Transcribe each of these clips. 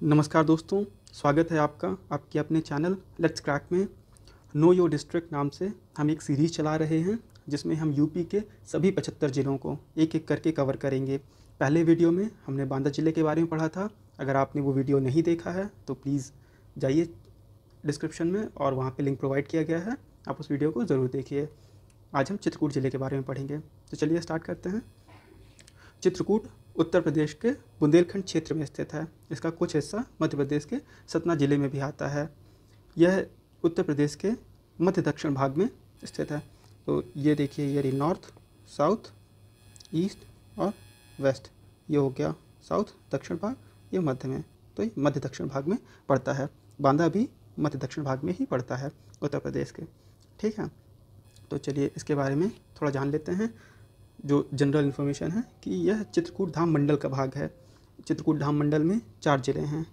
नमस्कार दोस्तों, स्वागत है आपका आपके अपने चैनल लेट्स क्रैक में। नो योर डिस्ट्रिक्ट नाम से हम एक सीरीज़ चला रहे हैं जिसमें हम यूपी के सभी 75 ज़िलों को एक एक करके कवर करेंगे। पहले वीडियो में हमने बांदा ज़िले के बारे में पढ़ा था। अगर आपने वो वीडियो नहीं देखा है तो प्लीज़ जाइए डिस्क्रिप्शन में और वहाँ पे लिंक प्रोवाइड किया गया है, आप उस वीडियो को ज़रूर देखिए। आज हम चित्रकूट ज़िले के बारे में पढ़ेंगे, तो चलिए स्टार्ट करते हैं। चित्रकूट उत्तर प्रदेश के बुंदेलखंड क्षेत्र में स्थित है। इसका कुछ हिस्सा मध्य प्रदेश के सतना जिले में भी आता है। यह उत्तर प्रदेश के मध्य दक्षिण भाग में स्थित है। तो ये देखिए, ये रही नॉर्थ, साउथ, ईस्ट और वेस्ट। ये हो गया साउथ दक्षिण भाग, ये मध्य में, तो ये मध्य दक्षिण भाग में पड़ता है। बांदा भी मध्य दक्षिण भाग में ही पड़ता है उत्तर प्रदेश के। ठीक है, तो चलिए इसके बारे में थोड़ा जान लेते हैं। जो जनरल इन्फॉर्मेशन है कि यह चित्रकूट धाम मंडल का भाग है। चित्रकूट धाम मंडल में 4 ज़िले हैं।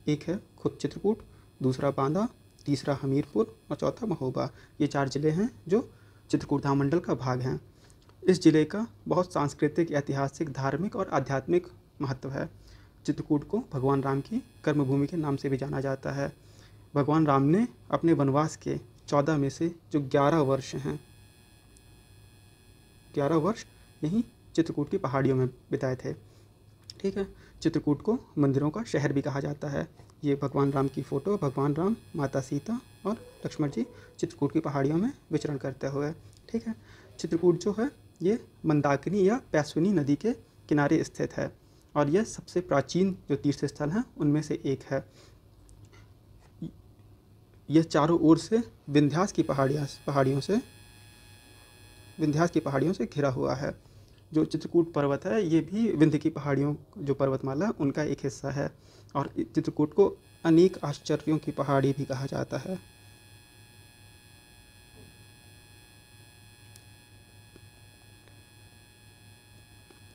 एक है खुद चित्रकूट, दूसरा बांदा, तीसरा हमीरपुर और चौथा महोबा। ये 4 ज़िले हैं जो चित्रकूट धाम मंडल का भाग हैं। इस ज़िले का बहुत सांस्कृतिक, ऐतिहासिक, धार्मिक और आध्यात्मिक महत्व है। चित्रकूट को भगवान राम की कर्मभूमि के नाम से भी जाना जाता है। भगवान राम ने अपने वनवास के 14 में से जो 11 वर्ष हैं, 11 वर्ष यहीं चित्रकूट की पहाड़ियों में बिताए थे। ठीक है, चित्रकूट को मंदिरों का शहर भी कहा जाता है। ये भगवान राम की फ़ोटो, भगवान राम, माता सीता और लक्ष्मण जी चित्रकूट की पहाड़ियों में विचरण करते हुए। ठीक है, चित्रकूट जो है ये मंदाकिनी या पैस्विनी नदी के किनारे स्थित है और यह सबसे प्राचीन जो तीर्थ स्थल हैं उनमें से एक है। यह चारों ओर से विंध्यास की पहाड़ियों से घिरा हुआ है। जो चित्रकूट पर्वत है ये भी विंध्य की पहाड़ियों, जो पर्वतमाला, उनका एक हिस्सा है और चित्रकूट को अनेक आश्चर्यों की पहाड़ी भी कहा जाता है।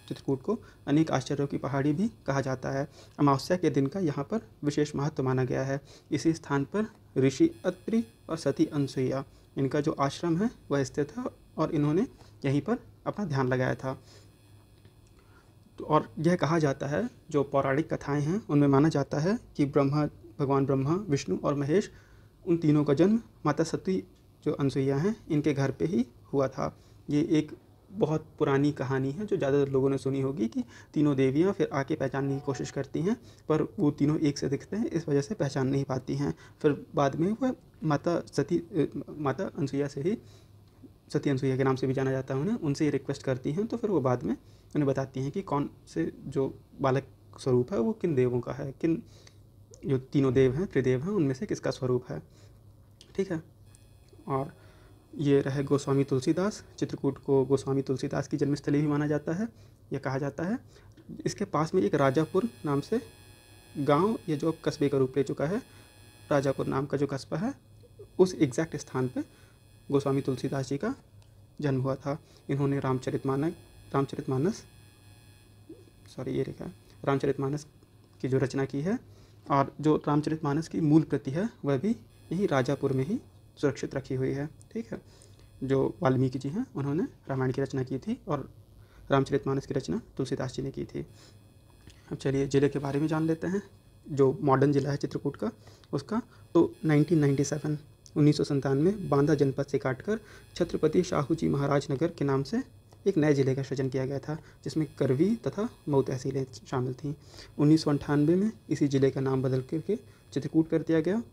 चित्रकूट को अनेक आश्चर्यों की पहाड़ी भी कहा जाता है। अमावस्या के दिन का यहाँ पर विशेष महत्व माना गया है। इसी स्थान पर ऋषि अत्रि और सती अनसुईया, इनका जो आश्रम है वह स्थित है और इन्होंने यहीं पर अपना ध्यान लगाया था। और यह कहा जाता है, जो पौराणिक कथाएं हैं उनमें माना जाता है कि भगवान ब्रह्मा, विष्णु और महेश, उन तीनों का जन्म माता सती जो अनसुईया हैं इनके घर पे ही हुआ था। ये एक बहुत पुरानी कहानी है जो ज़्यादातर लोगों ने सुनी होगी कि तीनों देवियाँ फिर आके पहचानने की कोशिश करती हैं, पर वो तीनों एक से दिखते हैं, इस वजह से पहचान नहीं पाती हैं। फिर बाद में वह माता अनसुईया से ही, सती अनसुईया के नाम से भी जाना जाता है उन्हें, उनसे ये रिक्वेस्ट करती हैं, तो फिर वो बाद में उन्हें बताती हैं कि कौन से जो बालक स्वरूप है वो किन देवों का है, किन जो तीनों देव हैं, त्रिदेव हैं, उनमें से किसका स्वरूप है। ठीक है, और ये रहे गोस्वामी तुलसीदास। चित्रकूट को गोस्वामी तुलसीदास की जन्मस्थली भी माना जाता है, यह कहा जाता है। इसके पास में एक राजापुर नाम से गांव, ये जो कस्बे का रूप ले चुका है, राजापुर नाम का जो कस्बा है, उस एग्जैक्ट स्थान पे गोस्वामी तुलसीदास जी का जन्म हुआ था। इन्होंने रामचरितमानस की जो रचना की है, और जो रामचरितमानस की मूल प्रति है वह भी यही राजापुर में ही सुरक्षित रखी हुई है। ठीक है, जो वाल्मीकि जी हैं उन्होंने रामायण की रचना की थी और रामचरितमानस की रचना तुलसीदास जी ने की थी। अब चलिए ज़िले के बारे में जान लेते हैं। जो मॉडर्न ज़िला है चित्रकूट का, उसका तो 1997 में बांदा जनपद से काटकर छत्रपति शाहू जी महाराज नगर के नाम से एक नए ज़िले का सृजन किया गया था, जिसमें करवी तथा मऊ तहसीलें शामिल थीं। 1998 में इसी ज़िले का नाम बदल करके चित्रकूट कर दिया गया।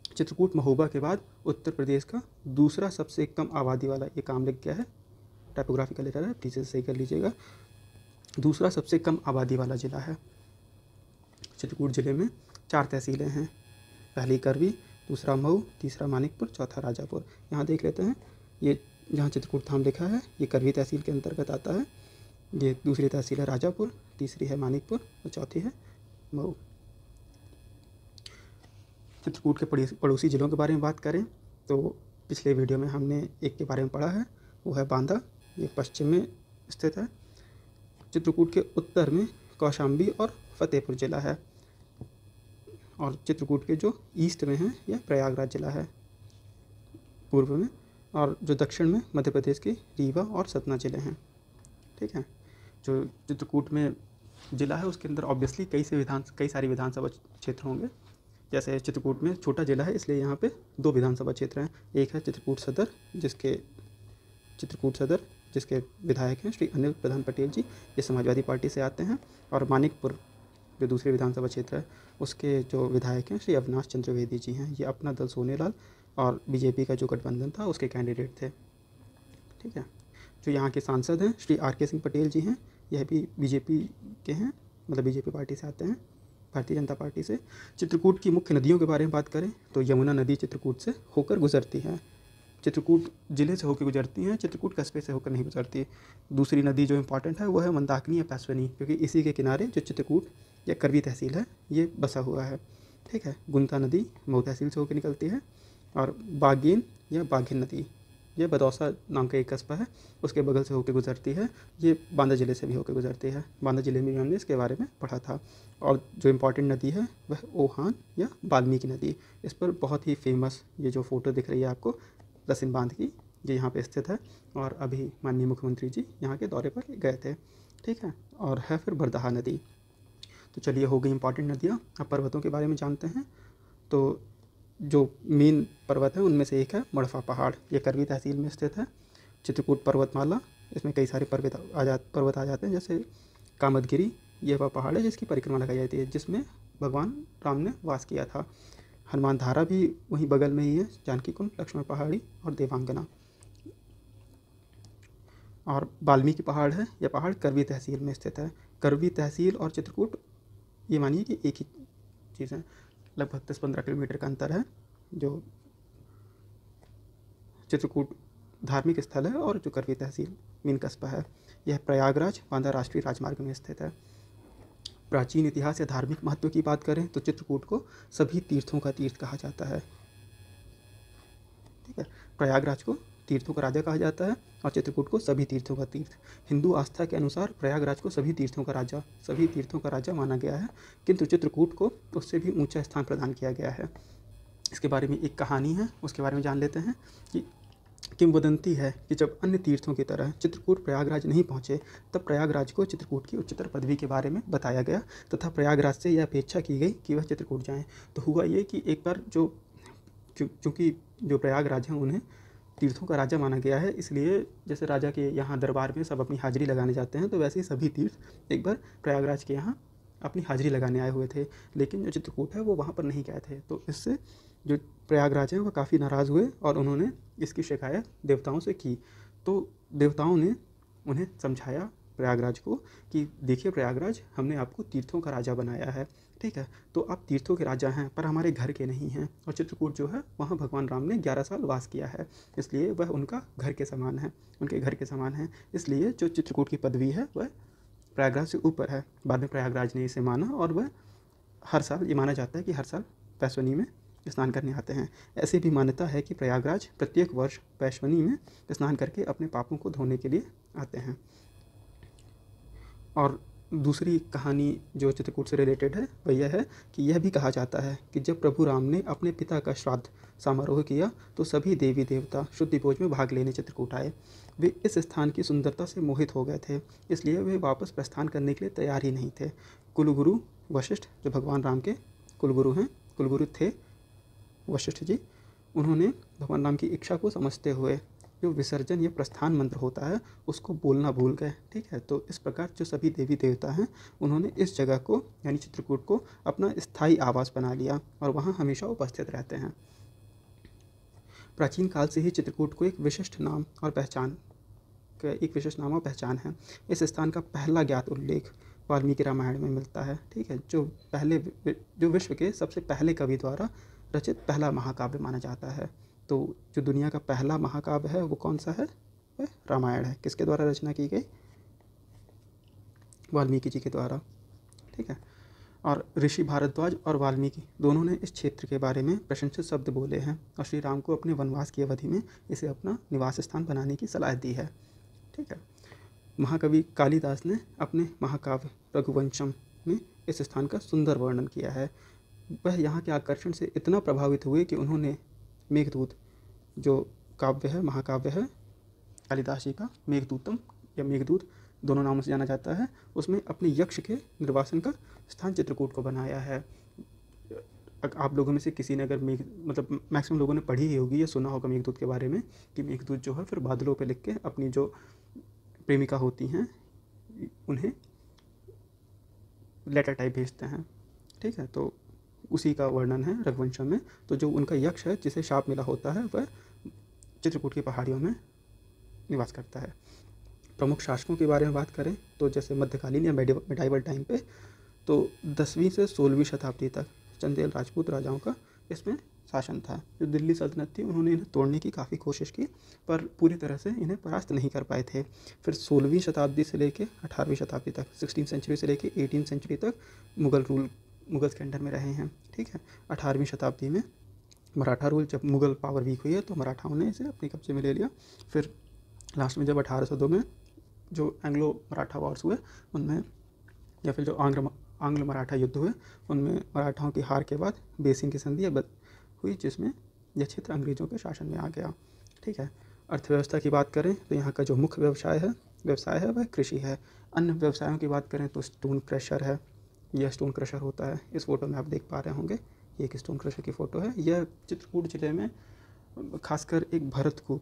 चित्रकूट महोबा के बाद उत्तर प्रदेश का दूसरा सबसे कम आबादी वाला, ये काम लिख गया है, टाइपोग्राफिकल एरर है, प्लीज़ सही कर लीजिएगा, दूसरा सबसे कम आबादी वाला ज़िला है। चित्रकूट ज़िले में 4 तहसीलें हैं, पहली करवी, दूसरा मऊ, तीसरा मानिकपुर, चौथा राजापुर। यहाँ देख लेते हैं, ये जहाँ चित्रकूट धाम लिखा है ये करवी तहसील के अंतर्गत आता है। ये दूसरी तहसील है राजापुर, तीसरी है मानिकपुर और चौथी है मऊ। चित्रकूट के पड़ोसी ज़िलों के बारे में बात करें तो पिछले वीडियो में हमने एक के बारे में पढ़ा है, वो है बांदा, ये पश्चिम में स्थित है। चित्रकूट के उत्तर में कौशाम्बी और फतेहपुर ज़िला है, और चित्रकूट के जो ईस्ट में है यह प्रयागराज ज़िला है पूर्व में, और जो दक्षिण में मध्य प्रदेश के रीवा और सतना ज़िले हैं। ठीक है, जो चित्रकूट में जिला है उसके अंदर ऑब्वियसली कई सारी विधानसभा क्षेत्र होंगे। जैसे चित्रकूट में छोटा जिला है इसलिए यहाँ पे 2 विधानसभा क्षेत्र हैं। एक है चित्रकूट सदर जिसके विधायक हैं श्री अनिल प्रधान पटेल जी, ये समाजवादी पार्टी से आते हैं। और मानिकपुर जो दूसरे विधानसभा क्षेत्र है उसके जो विधायक हैं श्री अविनाश चंद्रवेदी जी हैं, ये अपना दल सोनेलाल और बीजेपी का जो गठबंधन था उसके कैंडिडेट थे। ठीक है। जो यहाँ के सांसद हैं श्री आर के सिंह पटेल जी हैं, यह भी बीजेपी के हैं, मतलब बीजेपी पार्टी से आते हैं, भारतीय जनता पार्टी से। चित्रकूट की मुख्य नदियों के बारे में बात करें तो यमुना नदी चित्रकूट से होकर गुजरती है। चित्रकूट जिले से होकर गुजरती हैं, चित्रकूट कस्बे से होकर नहीं गुजरती। दूसरी नदी जो इम्पॉर्टेंट है वो है मंदाकिनी या पैसवनी, क्योंकि इसी के किनारे जो चित्रकूट या करवी तहसील है ये बसा हुआ है। ठीक है। गुंता नदी मऊ तहसील से होकर निकलती है। और बागीन या बाघिन नदी ये बदौसा नाम का एक कस्बा है उसके बगल से होकर गुजरती है। ये बांदा ज़िले से भी होकर गुजरती है। बांदा ज़िले में भी हमने इसके बारे में पढ़ा था। और जो इम्पॉर्टेंट नदी है वह ओहान या वाल्मीकि नदी। इस पर बहुत ही फेमस ये जो फ़ोटो दिख रही है आपको लसिन बांध की, ये यहाँ पे स्थित है। और अभी माननीय मुख्यमंत्री जी यहाँ के दौरे पर गए थे। ठीक है। और है फिर बरदहा नदी। तो चलिए हो गई इंपॉर्टेंट नदियाँ। अब पर्वतों के बारे में जानते हैं। तो जो मेन पर्वत है उनमें से एक है मड़फा पहाड़, ये करवी तहसील में स्थित है। चित्रकूट पर्वतमाला, इसमें कई सारे पर्वत आ जाते हैं, जैसे कामदगिरी, ये वह पहाड़ है जिसकी परिक्रमा लगाई जाती है, जिसमें भगवान राम ने वास किया था। हनुमान धारा भी वहीं बगल में ही है, जानकी कुंड, लक्ष्मण पहाड़ी और देवांगना। और वाल्मीकि पहाड़ है, यह पहाड़ करवी तहसील में स्थित है। करवी तहसील और चित्रकूट ये मानिए कि एक ही चीज़ है, लगभग 10-15 किलोमीटर का अंतर है। जो चित्रकूट धार्मिक स्थल है और जो करवी तहसील मेन कस्बा है, यह प्रयागराज बांदा राष्ट्रीय राजमार्ग में स्थित है। प्राचीन इतिहास या धार्मिक महत्व की बात करें तो चित्रकूट को सभी तीर्थों का तीर्थ कहा जाता है। ठीक है। प्रयागराज को तीर्थों का राजा कहा जाता है और चित्रकूट को सभी तीर्थों का तीर्थ। हिंदू आस्था के अनुसार प्रयागराज को सभी तीर्थों का राजा माना गया है, किंतु चित्रकूट को उससे भी ऊंचा स्थान प्रदान किया गया है। इसके बारे में एक कहानी है, उसके बारे में जान लेते हैं कि किंवदंती है कि जब अन्य तीर्थों की तरह चित्रकूट प्रयागराज नहीं पहुँचे, तब प्रयागराज को चित्रकूट की उच्चतर पदवी के बारे में बताया गया तथा प्रयागराज से यह अपेक्षा की गई कि वह चित्रकूट जाएं। तो हुआ ये कि एक बार चूँकि जो प्रयागराज हैं उन्हें तीर्थों का राजा माना गया है, इसलिए जैसे राजा के यहाँ दरबार में सब अपनी हाजिरी लगाने जाते हैं, तो वैसे ही सभी तीर्थ एक बार प्रयागराज के यहाँ अपनी हाजिरी लगाने आए हुए थे। लेकिन जो चित्रकूट है वो वहाँ पर नहीं गए थे, तो इससे जो प्रयागराज हैं वह काफ़ी नाराज़ हुए और उन्होंने इसकी शिकायत देवताओं से की। तो देवताओं ने उन्हें समझाया प्रयागराज को कि देखिए प्रयागराज, हमने आपको तीर्थों का राजा बनाया है, ठीक है, तो आप तीर्थों के राजा हैं पर हमारे घर के नहीं हैं। और चित्रकूट जो है वहाँ भगवान राम ने 11 साल वास किया है, इसलिए वह उनका घर के समान है, उनके घर के समान है। इसलिए जो चित्रकूट की पदवी है वह प्रयागराज से ऊपर है। बाद में प्रयागराज ने इसे माना और वह हर साल, ये माना जाता है कि हर साल पैसवनी में स्नान करने आते हैं। ऐसी भी मान्यता है कि प्रयागराज प्रत्येक वर्ष पैसवनी में स्नान करके अपने पापों को धोने के लिए आते हैं। और दूसरी कहानी जो चित्रकूट से रिलेटेड है वह यह है कि यह भी कहा जाता है कि जब प्रभु राम ने अपने पिता का श्राद्ध समारोह किया तो सभी देवी देवता शुद्धि भोज में भाग लेने चित्रकूट आए। वे इस स्थान की सुंदरता से मोहित हो गए थे, इसलिए वे वापस प्रस्थान करने के लिए तैयार ही नहीं थे। कुलगुरु वशिष्ठ, जो भगवान राम के कुलगुरु थे वशिष्ठ जी, उन्होंने भगवान राम की इच्छा को समझते हुए जो विसर्जन या प्रस्थान मंत्र होता है उसको बोलना भूल गए। ठीक है। तो इस प्रकार जो सभी देवी देवता हैं उन्होंने इस जगह को यानी चित्रकूट को अपना स्थायी आवास बना लिया और वहाँ हमेशा उपस्थित रहते हैं। प्राचीन काल से ही चित्रकूट को एक विशिष्ट नाम और पहचान है। इस स्थान का पहला ज्ञात उल्लेख वाल्मीकि रामायण में मिलता है। ठीक है। जो विश्व के सबसे पहले कवि द्वारा रचित पहला महाकाव्य माना जाता है। तो जो दुनिया का पहला महाकाव्य है वो कौन सा है? वह रामायण है। किसके द्वारा रचना की गई? वाल्मीकि जी के द्वारा। ठीक है। और ऋषि भारद्वाज और वाल्मीकि दोनों ने इस क्षेत्र के बारे में प्रशंसित शब्द बोले हैं और श्री राम को अपने वनवास की अवधि में इसे अपना निवास स्थान बनाने की सलाह दी है। ठीक है। महाकवि कालिदास ने अपने महाकाव्य रघुवंशम में इस स्थान का सुंदर वर्णन किया है। वह यहाँ के आकर्षण से इतना प्रभावित हुए कि उन्होंने मेघदूत, जो काव्य है, महाकाव्य है कालिदास जी का, मेघदूतम या मेघदूत, दोनों नामों से जाना जाता है, उसमें अपने यक्ष के निर्वासन का स्थान चित्रकूट को बनाया है। आप लोगों में से किसी ने अगर मतलब मैक्सिमम लोगों ने पढ़ी ही होगी या सुना होगा मेघदूत के बारे में कि मेघदूत जो है फिर बादलों पे लिख के अपनी जो प्रेमिका होती हैं उन्हें लेटर टाइप भेजते हैं। ठीक है, तो उसी का वर्णन है रघुवंशम में। तो जो उनका यक्ष है जिसे शाप मिला होता है वह चित्रकूट की पहाड़ियों में निवास करता है। प्रमुख शासकों के बारे में बात करें तो जैसे मध्यकालीन या मेडाइवल टाइम पे तो 10वीं से 16वीं शताब्दी तक चंदेल राजपूत राजाओं का इसमें शासन था। जो दिल्ली सल्तनत थी उन्होंने इन्हें तोड़ने की काफ़ी कोशिश की पर पूरी तरह से इन्हें परास्त नहीं कर पाए थे। फिर 16वीं शताब्दी से लेकर 18वीं शताब्दी तक 16th सेंचुरी से लेकर 18th सेंचुरी तक मुगल्स के अंडर में रहे हैं। ठीक है, 18वीं शताब्दी में मराठा रूल, जब मुगल पावर वीक हुई है तो मराठाओं ने इसे अपने कब्जे में ले लिया। फिर लास्ट में जब 1802 में जो एंग्लो मराठा वॉर्स हुए उनमें, या फिर जो आंग्ल मराठा युद्ध हुए उनमें मराठाओं की हार के बाद बेसिंग की संधि हुई जिसमें यह क्षेत्र अंग्रेज़ों के शासन में आ गया। ठीक है, अर्थव्यवस्था की बात करें तो यहाँ का जो मुख्य व्यवसाय है वह कृषि है। अन्य व्यवसायों की बात करें तो स्टोन क्रशर है, यह स्टोन क्रशर होता है। इस फोटो में आप देख पा रहे होंगे ये एक स्टोन क्रशर की फ़ोटो है। यह चित्रकूट ज़िले में खासकर एक भरतकूप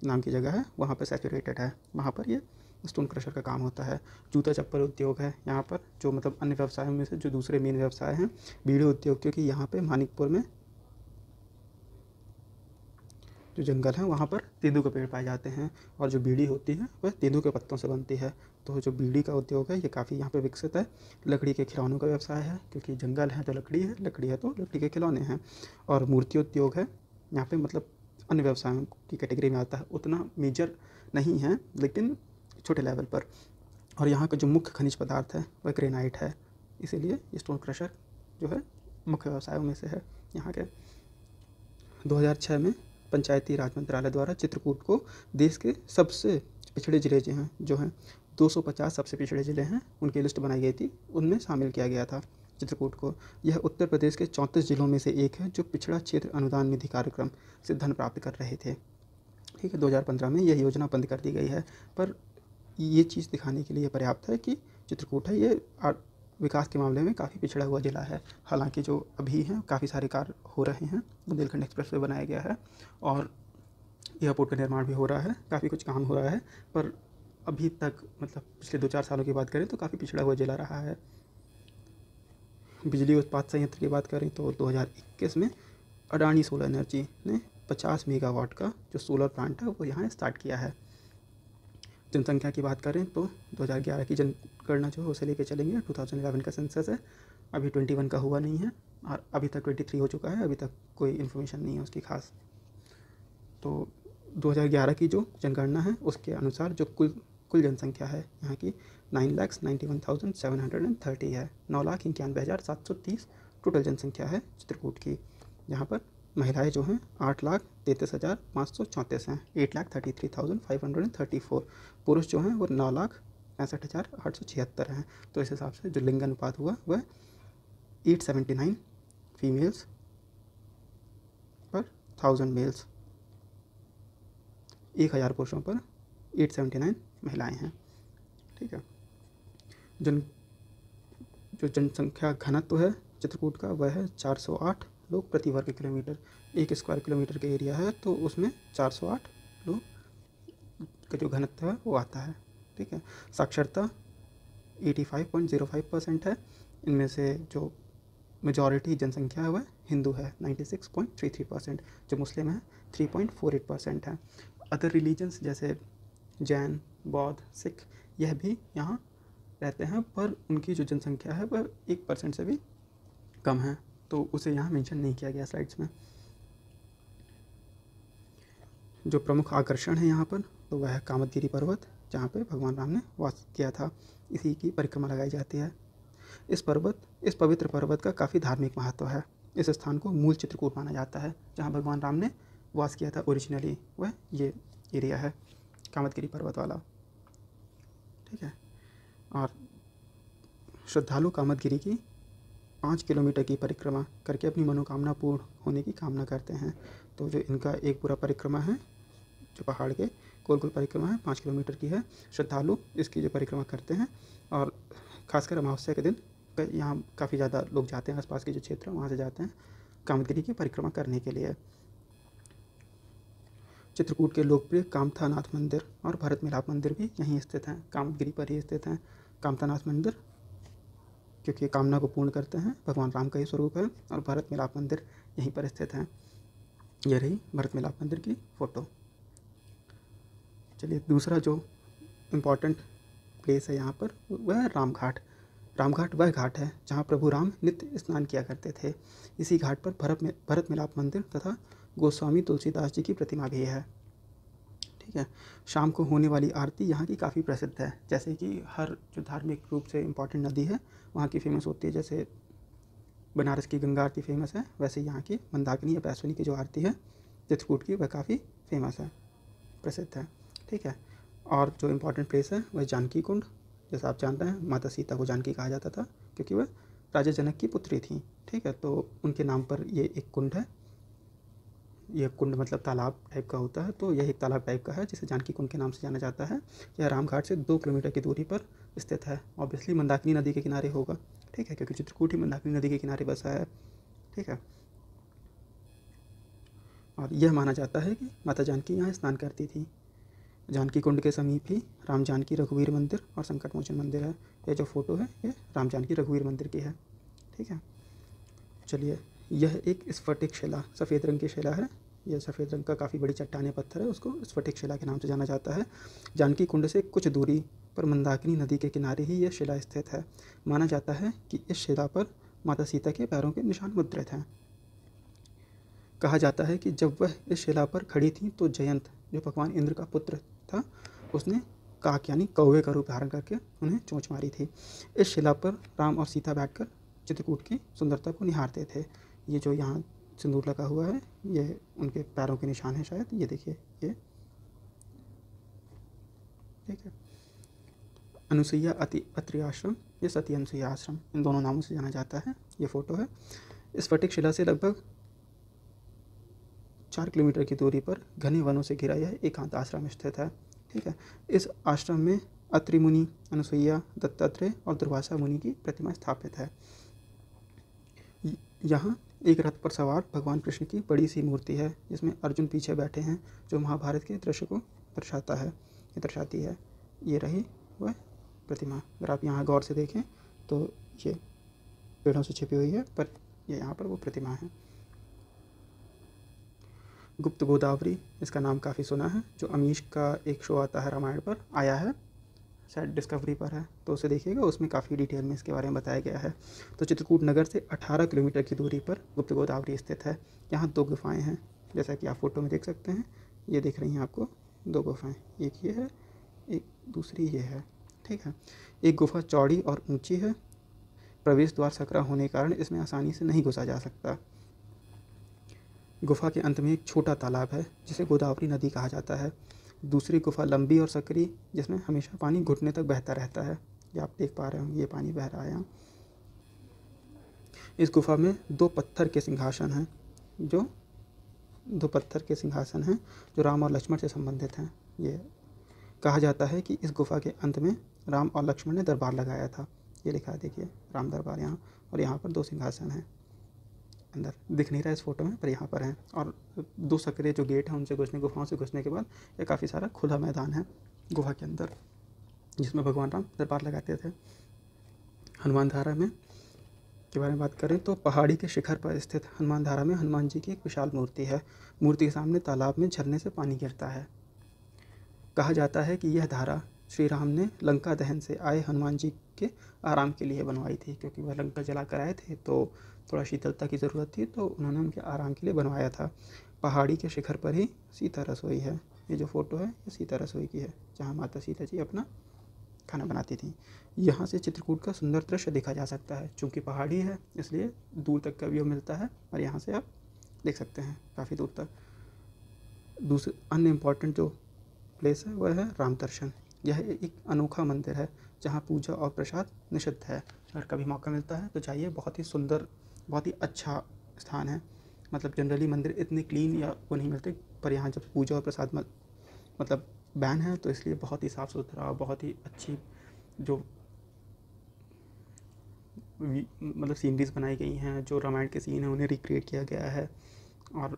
नाम की जगह है, वहाँ पर सैचुरेटेड है, वहाँ पर ये स्टोन क्रशर का काम होता है। जूता चप्पल उद्योग है यहाँ पर, जो मतलब अन्य व्यवसायों में से जो दूसरे मेन व्यवसाय हैं। बीड़ी उद्योग, क्योंकि यहाँ पे मानिकपुर में जो जंगल है वहाँ पर तेंदू के पेड़ पाए जाते हैं और जो बीड़ी होती है वह तेंदू के पत्तों से बनती है। तो जो बीड़ी का उद्योग है ये काफ़ी यहाँ पे विकसित है। लकड़ी के खिलौनों का व्यवसाय है, क्योंकि जंगल है तो लकड़ी है तो लकड़ी के खिलौने हैं। और मूर्ति उद्योग है यहाँ पे, मतलब अन्य व्यवसायों की कैटेगरी में आता है, उतना मेजर नहीं है लेकिन छोटे लेवल पर। और यहाँ का जो मुख्य खनिज पदार्थ है वह ग्रेनाइट है, इसीलिए स्टोन क्रशर जो है मुख्य व्यवसायों में से है यहाँ के। 2006 में पंचायती राज मंत्रालय द्वारा चित्रकूट को देश के सबसे पिछड़े ज़िले जो हैं 250 सबसे पिछड़े ज़िले हैं उनकी लिस्ट बनाई गई थी, उनमें शामिल किया गया था चित्रकूट को। यह उत्तर प्रदेश के 34 जिलों में से एक है जो पिछड़ा क्षेत्र अनुदान निधि कार्यक्रम से धन प्राप्त कर रहे थे। ठीक है, 2015 में यह योजना बंद कर दी गई है, पर ये चीज़ दिखाने के लिए पर्याप्त है कि चित्रकूट है ये विकास के मामले में काफ़ी पिछड़ा हुआ ज़िला है। हालांकि जो अभी हैं काफ़ी सारे कार्य हो रहे हैं, बुंदेलखंड एक्सप्रेस वे बनाया गया है और एयरपोर्ट का निर्माण भी हो रहा है, काफ़ी कुछ काम हो रहा है, पर अभी तक मतलब पिछले 2-4 सालों की बात करें तो काफ़ी पिछड़ा हुआ ज़िला रहा है। बिजली उत्पाद संयंत्र की बात करें तो 2021 में अडानी सोलर एनर्जी ने 50 मेगावाट का जो सोलर प्लांट है वो यहाँ स्टार्ट किया है। जनसंख्या की बात करें तो 2011 की जनगणना जो है उसे लेके चलेंगे। 2011 का सेंसस है, अभी 21 का हुआ नहीं है और अभी तक 23 हो चुका है, अभी तक कोई इन्फॉर्मेशन नहीं है उसकी खास। तो 2011 की जो जनगणना है उसके अनुसार जो कुल जनसंख्या है यहाँ की 9,91,730 है। 9,91,730 टोटल जनसंख्या है चित्रकूट की। यहाँ पर महिलाएं जो हैं 8,33,534 हैं, 8,33,534। पुरुष जो हैं वो 9,65,876 हैं। तो इस हिसाब से जो लिंग अनुपात हुआ वह 879 फीमेल्स पर 1000 मेल्स, 1000 पुरुषों पर 879 महिलाएं हैं। ठीक है, जो जनसंख्या घनत्व है चित्रकूट का वह है 408 लोग प्रति वर्ग किलोमीटर। 1 स्क्वायर किलोमीटर का एरिया है तो उसमें 408 लोग का जो घनत्व है वो आता है। ठीक है, साक्षरता 85.05% है। इनमें से जो मेजॉरिटी जनसंख्या है वह हिंदू है 96.33%, जो मुस्लिम है 3.48% है। अदर रिलीजन्स जैसे जैन, बौद्ध, सिख यह भी यहाँ रहते हैं, पर उनकी जो जनसंख्या है वह 1% से भी कम है, तो उसे यहाँ मेंशन नहीं किया गया स्लाइड्स में। जो प्रमुख आकर्षण है यहाँ पर तो वह है कामतगिरी पर्वत, जहाँ पे भगवान राम ने वास किया था। इसी की परिक्रमा लगाई जाती है। इस पवित्र पर्वत का काफ़ी धार्मिक महत्व है। इस स्थान को मूल चित्रकूट माना जाता है, जहाँ भगवान राम ने वास किया था ओरिजिनली, वह ये एरिया है कामतगिरी पर्वत वाला। ठीक है, और श्रद्धालु कामतगिरी की 5 किलोमीटर की परिक्रमा करके अपनी मनोकामना पूर्ण होने की कामना करते हैं। तो जो इनका एक पूरा परिक्रमा है जो पहाड़ के गोल गोल परिक्रमा है, 5 किलोमीटर की है। श्रद्धालु इसकी जो परिक्रमा करते हैं और खासकर अमावस्या के दिन यहाँ काफ़ी ज़्यादा लोग जाते हैं, आसपास के जो क्षेत्र हैं वहाँ से जाते हैं कामदगिरि की परिक्रमा करने के लिए। चित्रकूट के लोकप्रिय कामथानाथ मंदिर और भरत मिलाप मंदिर भी यहीं स्थित हैं, कामदगिरि पर ही स्थित हैं। कामथानाथ मंदिर क्योंकि कामना को पूर्ण करते हैं, भगवान राम का ही स्वरूप है, और भरत मिलाप मंदिर यहीं पर स्थित हैं। यह रही भरत मिलाप मंदिर की फ़ोटो। चलिए दूसरा जो इम्पोर्टेंट प्लेस है यहाँ पर वह है रामघाट। रामघाट वह घाट है जहाँ प्रभु राम नित्य स्नान किया करते थे। इसी घाट पर भरत मिलाप मंदिर तथा गोस्वामी तुलसीदास जी की प्रतिमा भी है। ठीक है, शाम को होने वाली आरती यहाँ की काफ़ी प्रसिद्ध है। जैसे कि हर जो धार्मिक रूप से इम्पोर्टेंट नदी है वहाँ की फेमस होती है, जैसे बनारस की गंगा आरती फेमस है, वैसे यहाँ की मंदाकिनी या पैसुनी की जो आरती है चित्रकूट की वह काफ़ी फेमस है, प्रसिद्ध है। ठीक है, और जो इम्पोर्टेंट प्लेस है वह जानकी कुंड। जैसा आप जानते हैं माता सीता को जानकी कहा जाता था क्योंकि वह राजा जनक की पुत्री थी। ठीक है, तो उनके नाम पर ये एक कुंड है। यह कुंड मतलब तालाब टाइप का होता है, तो यह एक तालाब टाइप का है जिसे जानकी कुंड के नाम से जाना जाता है। यह रामघाट से 2 किलोमीटर की दूरी पर स्थित है। ऑब्वियसली मंदाकिनी नदी के किनारे होगा। ठीक है, क्योंकि चित्रकूट ही मंदाकिनी नदी के किनारे बसा है। ठीक है, और यह माना जाता है कि माता जानकी यहाँ स्नान करती थी। जानकी कुंड के समीप ही राम जानकी रघुवीर मंदिर और संकट मोचन मंदिर है। यह जो फोटो है ये राम जानकी रघुवीर मंदिर की है। ठीक है, चलिए यह एक स्फटिक शिला, सफ़ेद रंग की शिला है। यह सफ़ेद रंग का काफ़ी बड़ी चट्टानी पत्थर है, उसको स्फटिक शिला के नाम से जाना जाता है। जानकी कुंड से कुछ दूरी पर मंदाकिनी नदी के किनारे ही यह शिला स्थित है। माना जाता है कि इस शिला पर माता सीता के पैरों के निशान मुद्रित हैं। कहा जाता है कि जब वह इस शिला पर खड़ी थी तो जयंत जो भगवान इंद्र का पुत्र था उसने काक यानी कौवे का रूप धारण करके उन्हें चोंच मारी थी। इस शिला पर राम और सीता बैठकर चित्रकूट की सुंदरता को निहारते थे। ये जो यहाँ सिंदूर लगा हुआ है ये उनके पैरों के निशान है शायद, ये देखिए ये। ठीक है, अनुसुईया अत्रि आश्रम, ये सती अनुसुईया आश्रम, इन दोनों नामों से जाना जाता है। ये फ़ोटो है। इस स्फटिक शिला से लगभग 4 किलोमीटर की दूरी पर घने वनों से घिरा यह एकांत आश्रम स्थित है। ठीक है, इस आश्रम में अत्रि मुनि, अनुसुईया, दत्तात्रेय और दुर्वासा मुनि की प्रतिमा स्थापित है। यहाँ एक रथ पर सवार भगवान कृष्ण की बड़ी सी मूर्ति है जिसमें अर्जुन पीछे बैठे हैं, जो महाभारत के दृश्य को दर्शाता है, ये दर्शाती है। ये रही वह प्रतिमा। अगर आप यहाँ गौर से देखें तो ये पेड़ों से छिपी हुई है, पर ये यहाँ पर वो प्रतिमा है। गुप्त गोदावरी, इसका नाम काफ़ी सुना है। जो अमीश का एक शो आता है रामायण पर, आया है शायद डिस्कवरी पर है, तो उसे देखिएगा, उसमें काफ़ी डिटेल में इसके बारे में बताया गया है। तो चित्रकूट नगर से 18 किलोमीटर की दूरी पर गुप्त गोदावरी स्थित है। यहाँ 2 गुफाएं हैं, जैसा कि आप फोटो में देख सकते हैं। ये दिख रही हैं आपको 2 गुफाएं, एक ये है, एक दूसरी ये है। ठीक है, एक गुफा चौड़ी और ऊंची है। प्रवेश द्वार सकरा होने के कारण इसमें आसानी से नहीं घुसा जा सकता। गुफा के अंत में एक छोटा तालाब है जिसे गोदावरी नदी कहा जाता है। दूसरी गुफा लंबी और सकरी, जिसमें हमेशा पानी घुटने तक बहता रहता है। ये आप देख पा रहे होंगे, ये पानी बह रहा है यहाँ। इस गुफा में 2 पत्थर के सिंहासन हैं, जो 2 पत्थर के सिंहासन हैं जो राम और लक्ष्मण से संबंधित हैं। ये कहा जाता है कि इस गुफा के अंत में राम और लक्ष्मण ने दरबार लगाया था। ये लिखा है देखिए, राम दरबार यहाँ, और यहाँ पर 2 सिंहासन हैं। अंदर दिख नहीं रहा है इस फोटो में, पर यहाँ पर हैं। और 2 सकरे जो गेट हैं उनसे घुसने, गुफाओं से घुसने के बाद ये काफ़ी सारा खुला मैदान है गुफा के अंदर, जिसमें भगवान राम दरबार लगाते थे। हनुमान धारा में के बारे में बात करें तो पहाड़ी के शिखर पर स्थित हनुमान धारा में हनुमान जी की एक विशाल मूर्ति है। मूर्ति के सामने तालाब में झरने से पानी गिरता है। कहा जाता है कि यह धारा श्री राम ने लंका दहन से आए हनुमान जी के आराम के लिए बनवाई थी, क्योंकि वह लंका जला कर आए थे तो थोड़ा शीतलता की ज़रूरत थी, तो उन्होंने उनके आराम के लिए बनवाया था। पहाड़ी के शिखर पर ही सीता रसोई है। ये जो फ़ोटो है ये सीता रसोई की है, जहाँ माता सीता जी अपना खाना बनाती थी। यहाँ से चित्रकूट का सुंदर दृश्य देखा जा सकता है। चूँकि पहाड़ी है इसलिए दूर तक का व्यू मिलता है, और यहाँ से आप देख सकते हैं काफ़ी दूर तक। दूसरे अन्य इम्पॉर्टेंट जो प्लेस है वह है राम दर्शन। यह एक अनोखा मंदिर है जहाँ पूजा और प्रसाद निषिद्ध है। अगर कभी मौका मिलता है तो जाइए, बहुत ही सुंदर, बहुत ही अच्छा स्थान है। मतलब जनरली मंदिर इतने क्लीन या वो नहीं मिलते, पर यहाँ जब पूजा और प्रसाद मतलब बैन है, तो इसलिए बहुत ही साफ़ सुथरा, बहुत ही अच्छी जो मतलब सीनरीज बनाई गई हैं, जो रामायण के सीन हैं उन्हें रिक्रिएट किया गया है और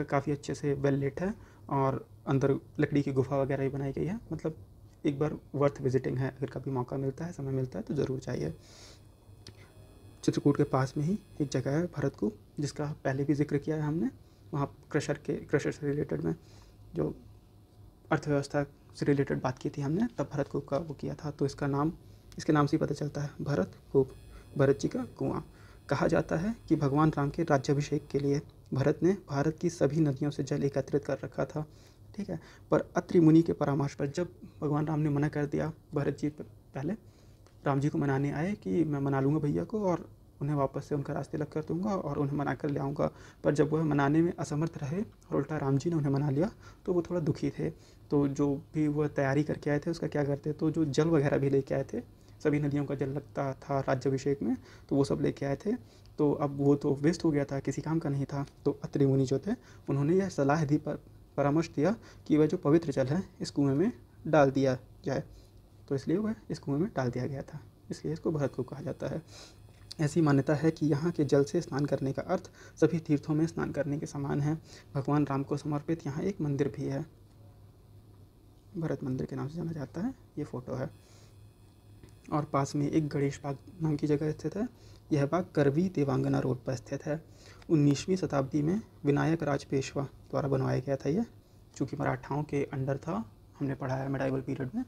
काफ़ी अच्छे से वेल लिट है और अंदर लकड़ी की गुफा वगैरह भी बनाई गई है। मतलब एक बार वर्थ विजिटिंग है, अगर कभी मौका मिलता है, समय मिलता है तो ज़रूर चाहिए। चित्रकूट के पास में ही एक जगह है भरतकूप, जिसका पहले भी जिक्र किया है हमने। वहाँ क्रशर से रिलेटेड में जो अर्थव्यवस्था से रिलेटेड बात की थी हमने, तब भरतकूप का वो किया था। तो इसके नाम से ही पता चलता है, भरतकूप, भरत जी का कुआं। कहा जाता है कि भगवान राम के राज्याभिषेक के लिए भरत ने भारत की सभी नदियों से जल एकत्रित कर रखा था, ठीक है। पर अत्रि मुनि के परामर्श पर जब भगवान राम ने मना कर दिया, भरत जी पहले राम जी को मनाने आए कि मैं मना लूँगा भैया को और उन्हें वापस से उनका रास्ते लग कर दूँगा और उन्हें मना कर ले आऊँगा। पर जब वह मनाने में असमर्थ रहे और उल्टा राम जी ने उन्हें मना लिया, तो वो थोड़ा दुखी थे। तो जो भी वह तैयारी करके आए थे उसका क्या करते, तो जो जल वगैरह भी लेके आए थे, सभी नदियों का जल लगता था राज्याभिषेक में, तो वो सब लेके आए थे। तो अब वो तो वेस्ट हो गया था, किसी काम का नहीं था। तो अत्रि मुनि जो थे उन्होंने यह सलाह दी, परामर्श दिया कि वह जो पवित्र जल है इस कुएँ में डाल दिया जाए। तो इसलिए वह इस कुएँ में डाल दिया गया था, इसलिए इसको भरतकूप कहा जाता है। ऐसी मान्यता है कि यहाँ के जल से स्नान करने का अर्थ सभी तीर्थों में स्नान करने के समान है। भगवान राम को समर्पित यहाँ एक मंदिर भी है, भरत मंदिर के नाम से जाना जाता है। ये फ़ोटो है। और पास में एक गणेश बाग नाम की जगह स्थित है। यह बाग करवी देवांगना रोड पर स्थित है। 19वीं शताब्दी में विनायक राज पेशवा द्वारा बनवाया गया था ये, चूँकि मराठाओं के अंडर था, हमने पढ़ा है मेडाइवल पीरियड में।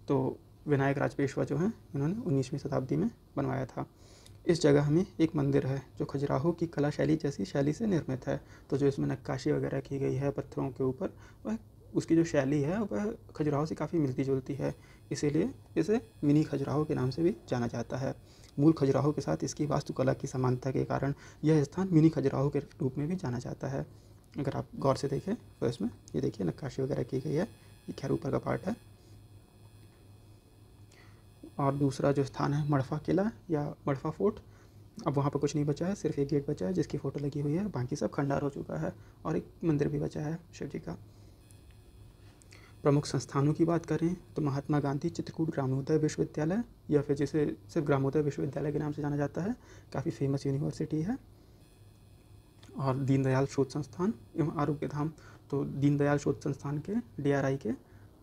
तो विनायक राज पेशवा जो हैं इन्होंने 19वीं शताब्दी में बनवाया था। इस जगह में एक मंदिर है जो खजुराहो की कला शैली जैसी शैली से निर्मित है। तो जो इसमें नक्काशी वगैरह की गई है पत्थरों के ऊपर, वह उसकी जो शैली है वह खजुराहो से काफ़ी मिलती जुलती है, इसीलिए इसे मिनी खजुराहो के नाम से भी जाना जाता है। मूल खजुराहो के साथ इसकी वास्तुकला की समानता के कारण यह स्थान मिनी खजुराहो के रूप में भी जाना जाता है। अगर आप गौर से देखें तो इसमें ये देखिए नक्काशी वगैरह की गई है, ये खैर ऊपर का पार्ट है। और दूसरा जो स्थान है मड़फा किला या मड़फा फोर्ट, अब वहाँ पर कुछ नहीं बचा है, सिर्फ एक गेट बचा है जिसकी फ़ोटो लगी हुई है, बाकी सब खंडार हो चुका है और एक मंदिर भी बचा है शिव जी का। प्रमुख संस्थानों की बात करें तो महात्मा गांधी चित्रकूट ग्रामोदय विश्वविद्यालय, या फिर जिसे सिर्फ ग्रामोदय विश्वविद्यालय के नाम से जाना जाता है, काफ़ी फेमस यूनिवर्सिटी है। और दीनदयाल शोध संस्थान एवं आरोग्य धाम, तो दीनदयाल शोध संस्थान के DRI के,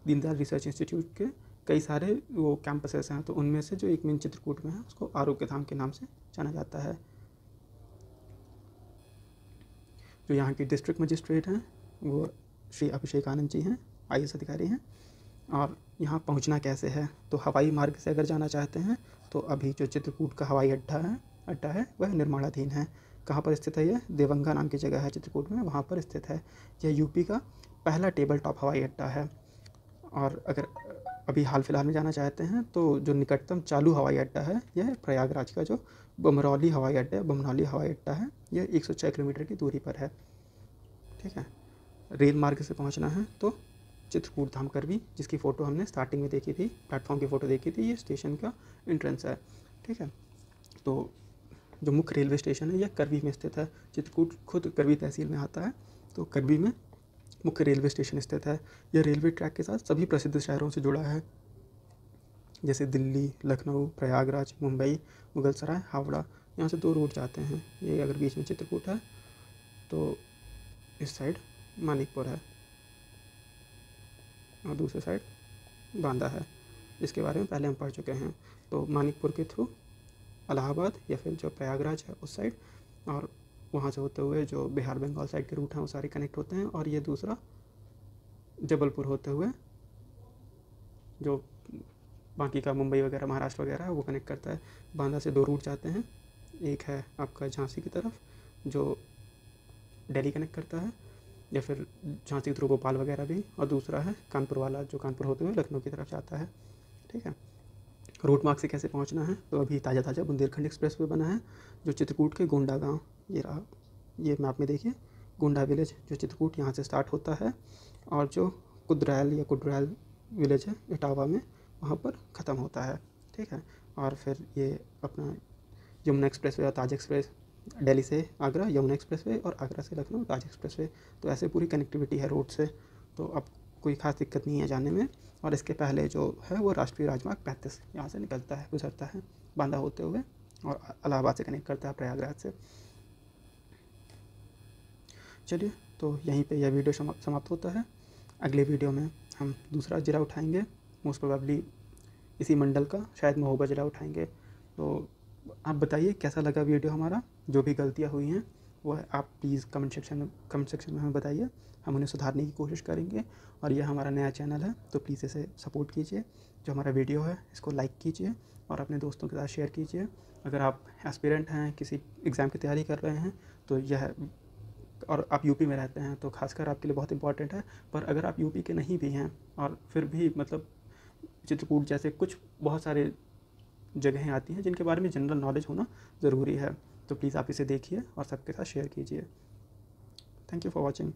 दीनदयाल रिसर्च इंस्टीट्यूट के कई सारे वो कैंपसेस हैं, तो उनमें से जो एक मेन चित्रकूट में है उसको आरोग्य धाम के नाम से जाना जाता है। जो यहाँ की डिस्ट्रिक्ट मजिस्ट्रेट हैं वो श्री अभिषेक आनंद जी हैं, IAS अधिकारी हैं। और यहाँ पहुँचना कैसे है, तो हवाई मार्ग से अगर जाना चाहते हैं तो अभी जो चित्रकूट का हवाई अड्डा है वह निर्माणाधीन है। कहाँ पर स्थित है यह, देवंगा नाम की जगह है चित्रकूट में, वहाँ पर स्थित है। यह यूपी का पहला टेबल टॉप हवाई अड्डा है। और अगर अभी हाल फिलहाल में जाना चाहते हैं तो जो निकटतम चालू हवाई अड्डा है यह प्रयागराज का जो बमरौली हवाई अड्डा है, यह 106 किलोमीटर की दूरी पर है, ठीक है। रेल मार्ग से पहुंचना है तो चित्रकूट धाम करवी, जिसकी फ़ोटो हमने स्टार्टिंग में देखी थी, प्लेटफॉर्म की फ़ोटो देखी थी, ये स्टेशन का एंट्रेंस है, ठीक है। तो जो मुख्य रेलवे स्टेशन है यह करवी में स्थित है। चित्रकूट खुद करवी तहसील में आता है, तो करवी में मुख्य रेलवे स्टेशन स्थित है। यह रेलवे ट्रैक के साथ सभी प्रसिद्ध शहरों से जुड़ा है, जैसे दिल्ली, लखनऊ, प्रयागराज, मुंबई, मुगलसराय, हावड़ा। यहाँ से 2 रूट जाते हैं। ये अगर बीच में चित्रकूट है तो इस साइड मानिकपुर है और दूसरे साइड बांदा है, इसके बारे में पहले हम पढ़ चुके हैं। तो मानिकपुर के थ्रू इलाहाबाद या फिर जो प्रयागराज है उस साइड, और वहाँ से होते हुए जो बिहार बंगाल साइड के रूट हैं वो सारे कनेक्ट होते हैं। और ये दूसरा जबलपुर होते हुए जो बाकी का मुंबई वगैरह महाराष्ट्र वगैरह है वो कनेक्ट करता है। बांदा से 2 रूट जाते हैं, एक है आपका झांसी की तरफ जो दिल्ली कनेक्ट करता है, या फिर झांसी थ्रू भोपाल वगैरह भी, और दूसरा है कानपुर वाला जो कानपुर होते हुए लखनऊ की तरफ जाता है, ठीक है। रूट मार्ग से कैसे पहुंचना है, तो अभी ताज़ा बुंदेलखंड एक्सप्रेस वे बना है जो चित्रकूट के गोंडा गांव, ये रहा, ये मैप में देखिए, गोंडा विलेज जो चित्रकूट यहाँ से स्टार्ट होता है, और जो कुड्रैल विलेज है इटावा में, वहाँ पर ख़त्म होता है, ठीक है। और फिर ये अपना यमुना एक्सप्रेस वे और ताज एक्सप्रेस, दिल्ली से आगरा यमुना एक्सप्रेस वे और आगरा से लखनऊ ताज एक्सप्रेस वे, तो ऐसे पूरी कनेक्टिविटी है रोड से। तो अब कोई ख़ास दिक्कत नहीं है जाने में। और इसके पहले जो है वो राष्ट्रीय राजमार्ग 35 यहाँ से निकलता है, गुजरता है बांदा होते हुए और इलाहाबाद से कनेक्ट करता है प्रयागराज से। चलिए, तो यहीं पे यह वीडियो समाप्त होता है। अगले वीडियो में हम दूसरा ज़िला उठाएंगे, मोस्ट प्रोबेबली इसी मंडल का, शायद महोबा ज़िला उठाएंगे। तो आप बताइए कैसा लगा वीडियो हमारा। जो भी गलतियाँ हुई हैं वो आप प्लीज़ कमेंट सेक्शन में हमें बताइए, हम उन्हें सुधारने की कोशिश करेंगे। और यह हमारा नया चैनल है तो प्लीज़ इसे सपोर्ट कीजिए। जो हमारा वीडियो है इसको लाइक कीजिए और अपने दोस्तों के साथ शेयर कीजिए। अगर आप एस्पिरेंट हैं, किसी एग्ज़ाम की तैयारी कर रहे हैं तो यह, और आप यूपी में रहते हैं तो खासकर आपके लिए बहुत इंपॉर्टेंट है। पर अगर आप यूपी के नहीं भी हैं और फिर भी मतलब चित्रकूट जैसे कुछ बहुत सारे जगहें आती हैं जिनके बारे में जनरल नॉलेज होना ज़रूरी है, तो प्लीज़ आप इसे देखिए और सबके साथ शेयर कीजिए। Thank you for watching.